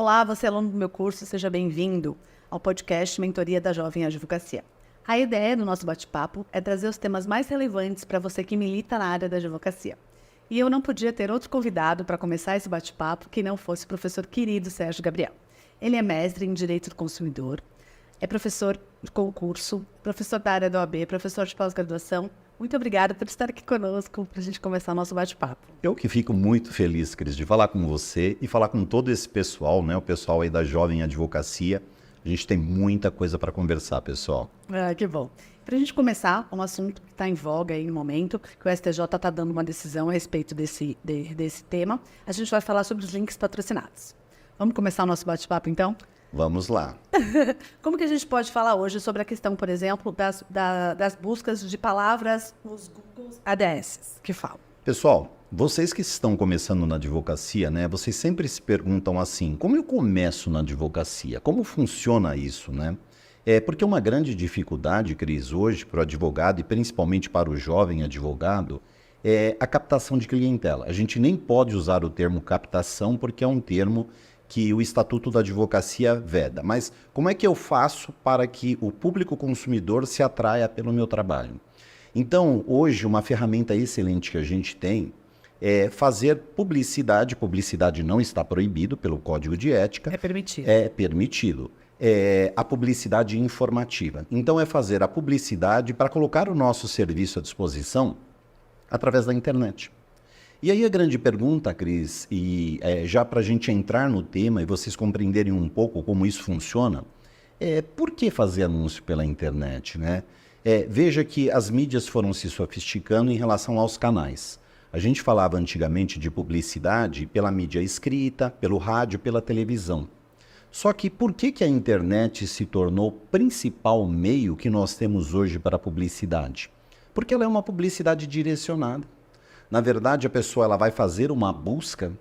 Olá, você é aluno do meu curso, seja bem-vindo ao podcast Mentoria da Jovem Advocacia. A ideia do nosso bate-papo é trazer os temas mais relevantes para você que milita na área da advocacia. E eu não podia ter outro convidado para começar esse bate-papo que não fosse o professor querido Sérgio Gabriel. Ele é mestre em Direito do Consumidor, é professor de concurso, professor da área da OAB, professor de pós-graduação. Muito obrigada por estar aqui conosco para a gente começar o nosso bate-papo. Eu que fico muito feliz, Cris, de falar com você e falar com todo esse pessoal, né? O pessoal aí da Jovem Advocacia. A gente tem muita coisa para conversar, pessoal. Que bom. Para a gente começar, um assunto que está em voga aí no momento, que o STJ está dando uma decisão a respeito desse tema, a gente vai falar sobre os links patrocinados. Vamos começar o nosso bate-papo, então? Vamos lá. Como que a gente pode falar hoje sobre a questão, por exemplo, das buscas de palavras nos Google ADS que falam? Pessoal, vocês que estão começando na advocacia, né? Vocês sempre se perguntam assim, como eu começo na advocacia? Como funciona isso, né? Porque uma grande dificuldade, Cris, hoje para o advogado e principalmente para o jovem advogado é a captação de clientela. A gente nem pode usar o termo captação porque é um termo que o Estatuto da Advocacia veda. Mas como é que eu faço para que o público consumidor se atraia pelo meu trabalho? Então, hoje, uma ferramenta excelente que a gente tem é fazer publicidade. Publicidade não está proibido pelo Código de Ética. É permitido. É permitido. A publicidade informativa. Então, é fazer a publicidade para colocar o nosso serviço à disposição através da internet. E aí a grande pergunta, Cris, já para a gente entrar no tema e vocês compreenderem um pouco como isso funciona, por que fazer anúncio pela internet, né? Veja que as mídias foram se sofisticando em relação aos canais. A gente falava antigamente de publicidade pela mídia escrita, pelo rádio, pela televisão. Só que por que a internet se tornou o principal meio que nós temos hoje para a publicidade? Porque ela é uma publicidade direcionada. Na verdade, a pessoa ela vai fazer uma busca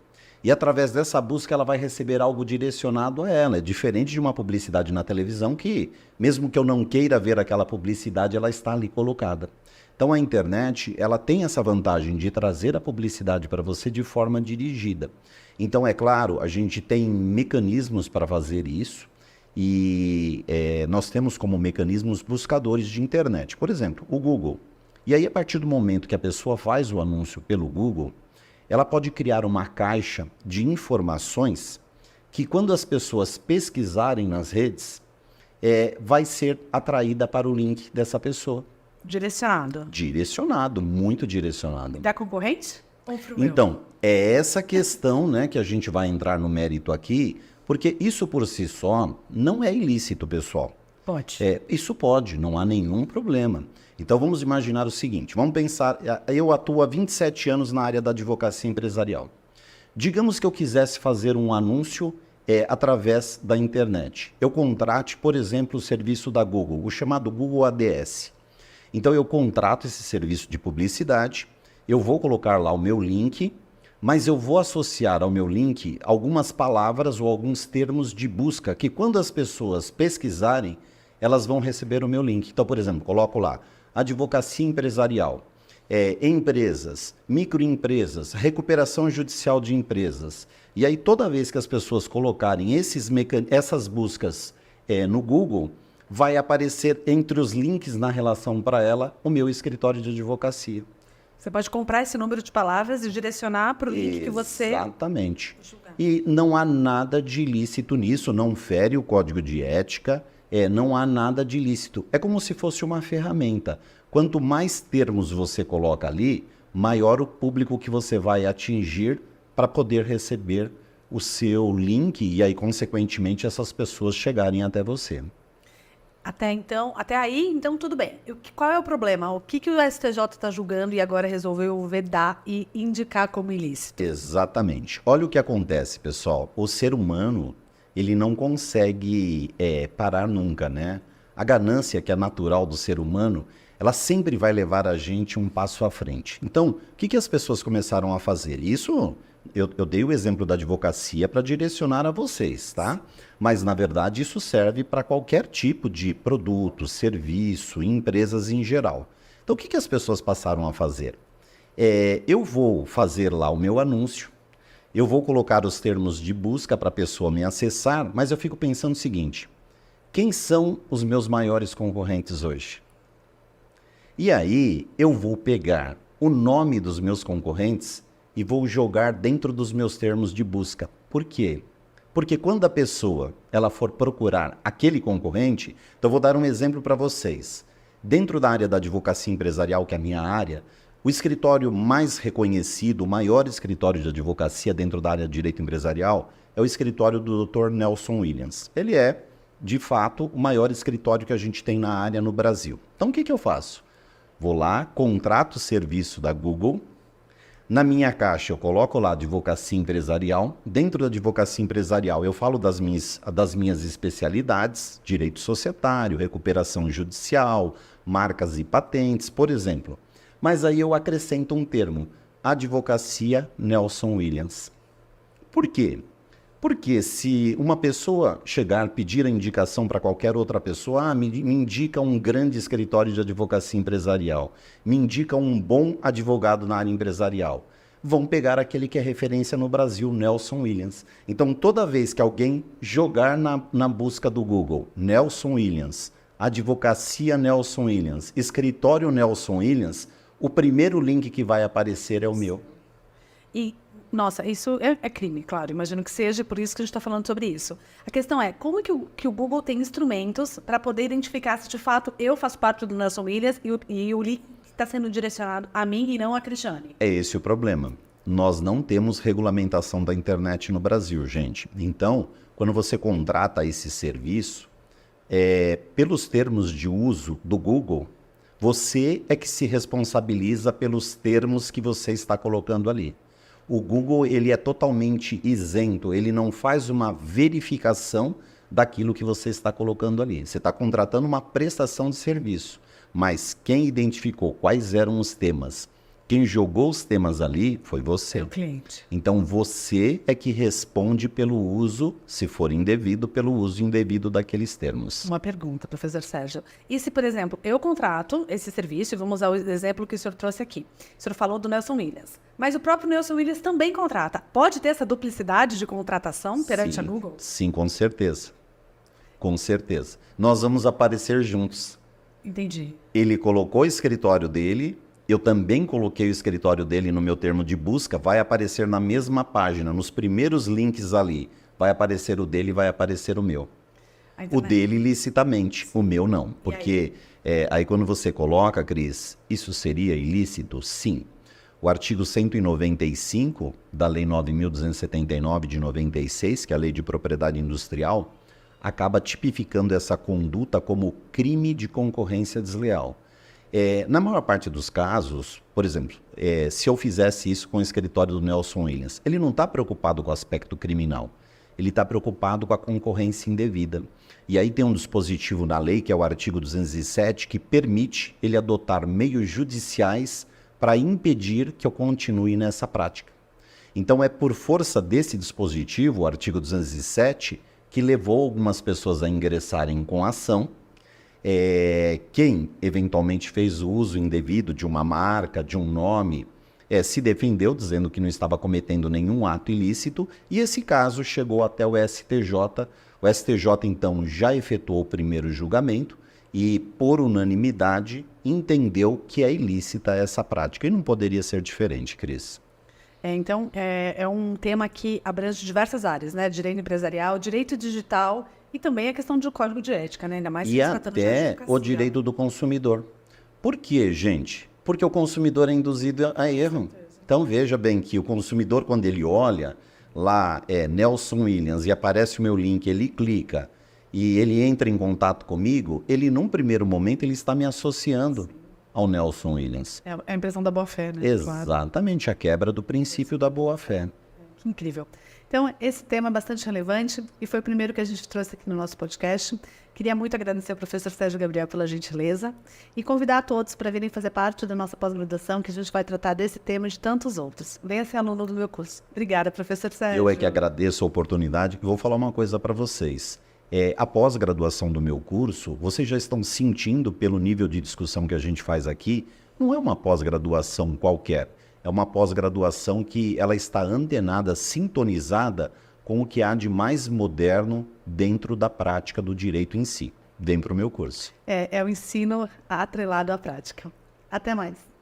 e através dessa busca ela vai receber algo direcionado a ela. É diferente de uma publicidade na televisão que, mesmo que eu não queira ver aquela publicidade, ela está ali colocada. Então a internet ela tem essa vantagem de trazer a publicidade para você de forma dirigida. Então, é claro, a gente tem mecanismos para fazer isso e nós temos como mecanismos buscadores de internet. Por exemplo, o Google. E aí, a partir do momento que a pessoa faz o anúncio pelo Google, ela pode criar uma caixa de informações que, quando as pessoas pesquisarem nas redes, vai ser atraída para o link dessa pessoa. Direcionado. Direcionado, muito direcionado. Da concorrente? Ou pro Então, é essa questão, né, que a gente vai entrar no mérito aqui, porque isso por si só não é ilícito, pessoal. Pode. Isso pode, não há nenhum problema. Então vamos imaginar o seguinte, vamos pensar, eu atuo há 27 anos na área da advocacia empresarial. Digamos que eu quisesse fazer um anúncio através da internet. Eu contrate, por exemplo, o serviço da Google, o chamado Google ADS. Então eu contrato esse serviço de publicidade, eu vou colocar lá o meu link, mas eu vou associar ao meu link algumas palavras ou alguns termos de busca que quando as pessoas pesquisarem, elas vão receber o meu link. Então, por exemplo, coloco lá, advocacia empresarial, empresas, microempresas, recuperação judicial de empresas. E aí, toda vez que as pessoas colocarem essas buscas no Google, vai aparecer entre os links na relação para ela o meu escritório de advocacia. Você pode comprar esse número de palavras e direcionar para o link que você... Exatamente. E não há nada de ilícito nisso, não fere o Código de Ética, não há nada de ilícito. É como se fosse uma ferramenta. Quanto mais termos você coloca ali, maior o público que você vai atingir para poder receber o seu link e aí, consequentemente, essas pessoas chegarem até você. Até aí, então, tudo bem. Qual é o problema? O que o STJ está julgando e agora resolveu vedar e indicar como ilícito? Exatamente. Olha o que acontece, pessoal. O ser humano, ele não consegue parar nunca, né? A ganância que é natural do ser humano, ela sempre vai levar a gente um passo à frente. Então, o que as pessoas começaram a fazer? Isso, eu dei o exemplo da advocacia para direcionar a vocês, tá? Mas, na verdade, isso serve para qualquer tipo de produto, serviço, empresas em geral. Então, o que as pessoas passaram a fazer? Eu vou fazer lá o meu anúncio, Eu vou colocar os termos de busca para a pessoa me acessar, mas eu fico pensando o seguinte: quem são os meus maiores concorrentes hoje? E aí eu vou pegar o nome dos meus concorrentes e vou jogar dentro dos meus termos de busca. Por quê? Porque quando a pessoa ela for procurar aquele concorrente, então eu vou dar um exemplo para vocês. Dentro da área da advocacia empresarial, que é a minha área, o escritório mais reconhecido, o maior escritório de advocacia dentro da área de direito empresarial, é o escritório do Dr. Nelson Williams. Ele é, de fato, o maior escritório que a gente tem na área no Brasil. Então, o que eu faço? Vou lá, contrato o serviço da Google. Na minha caixa eu coloco lá advocacia empresarial. Dentro da advocacia empresarial eu falo das minhas especialidades, direito societário, recuperação judicial, marcas e patentes, por exemplo. Mas aí eu acrescento um termo, advocacia Nelson Williams. Por quê? Porque se uma pessoa chegar, pedir a indicação para qualquer outra pessoa, me indica um grande escritório de advocacia empresarial, me indica um bom advogado na área empresarial, vão pegar aquele que é referência no Brasil, Nelson Williams. Então, toda vez que alguém jogar na busca do Google, Nelson Williams, advocacia Nelson Williams, escritório Nelson Williams, o primeiro link que vai aparecer é o meu. Nossa, isso é crime, claro. Imagino que seja, por isso que a gente está falando sobre isso. A questão é, como que o Google tem instrumentos para poder identificar se de fato eu faço parte do Nelson Williams e o link está sendo direcionado a mim e não a Cristiane? É esse o problema. Nós não temos regulamentação da internet no Brasil, gente. Então, quando você contrata esse serviço, pelos termos de uso do Google, você é que se responsabiliza pelos termos que você está colocando ali. O Google ele é totalmente isento, ele não faz uma verificação daquilo que você está colocando ali. Você está contratando uma prestação de serviço, mas quem identificou quais eram os temas, quem jogou os temas ali foi você. É o cliente. Então você é que responde pelo uso, se for indevido, pelo uso indevido daqueles termos. Uma pergunta, professor Sérgio. E se, por exemplo, eu contrato esse serviço, e vamos usar o exemplo que o senhor trouxe aqui. O senhor falou do Nelson Williams, mas o próprio Nelson Williams também contrata. Pode ter essa duplicidade de contratação perante a Google? Sim, com certeza. Com certeza. Nós vamos aparecer juntos. Entendi. Ele colocou o escritório dele, eu também coloquei o escritório dele no meu termo de busca, vai aparecer na mesma página, nos primeiros links ali. Vai aparecer o dele e vai aparecer o meu. O dele licitamente, o meu não. Porque aí quando você coloca, Cris, isso seria ilícito? Sim. O artigo 195 da Lei 9.279 de 96, que é a Lei de Propriedade Industrial, acaba tipificando essa conduta como crime de concorrência desleal. Na maior parte dos casos, por exemplo, se eu fizesse isso com o escritório do Nelson Williams, ele não está preocupado com o aspecto criminal, ele está preocupado com a concorrência indevida. E aí tem um dispositivo na lei, que é o artigo 207, que permite ele adotar meios judiciais para impedir que eu continue nessa prática. Então é por força desse dispositivo, o artigo 207, que levou algumas pessoas a ingressarem com ação. Quem eventualmente fez o uso indevido de uma marca, de um nome, se defendeu dizendo que não estava cometendo nenhum ato ilícito, e esse caso chegou até o STJ. O STJ então já efetuou o primeiro julgamento e, por unanimidade, entendeu que é ilícita essa prática. E não poderia ser diferente, Cris. Então, é um tema que abrange diversas áreas, né? Direito empresarial, direito digital e também a questão do código de ética, né? Ainda mais e até o direito do consumidor. Por quê, gente? Porque o consumidor é induzido a erro. Então, veja bem que o consumidor, quando ele olha lá, Nelson Williams, e aparece o meu link, ele clica e ele entra em contato comigo, ele, num primeiro momento, ele está me associando ao Nelson Williams. É a impressão da boa-fé, né? Exatamente, a quebra do princípio da boa-fé. Que incrível. Então, esse tema é bastante relevante e foi o primeiro que a gente trouxe aqui no nosso podcast. Queria muito agradecer ao professor Sérgio Gabriel pela gentileza e convidar a todos para virem fazer parte da nossa pós-graduação, que a gente vai tratar desse tema e de tantos outros. Venha ser aluno do meu curso. Obrigada, professor Sérgio. Eu é que agradeço a oportunidade e vou falar uma coisa para vocês. A pós-graduação do meu curso, vocês já estão sentindo pelo nível de discussão que a gente faz aqui, não é uma pós-graduação qualquer. é uma pós-graduação que ela está antenada, sintonizada com o que há de mais moderno dentro da prática do direito em si, dentro do meu curso. É o ensino atrelado à prática. Até mais.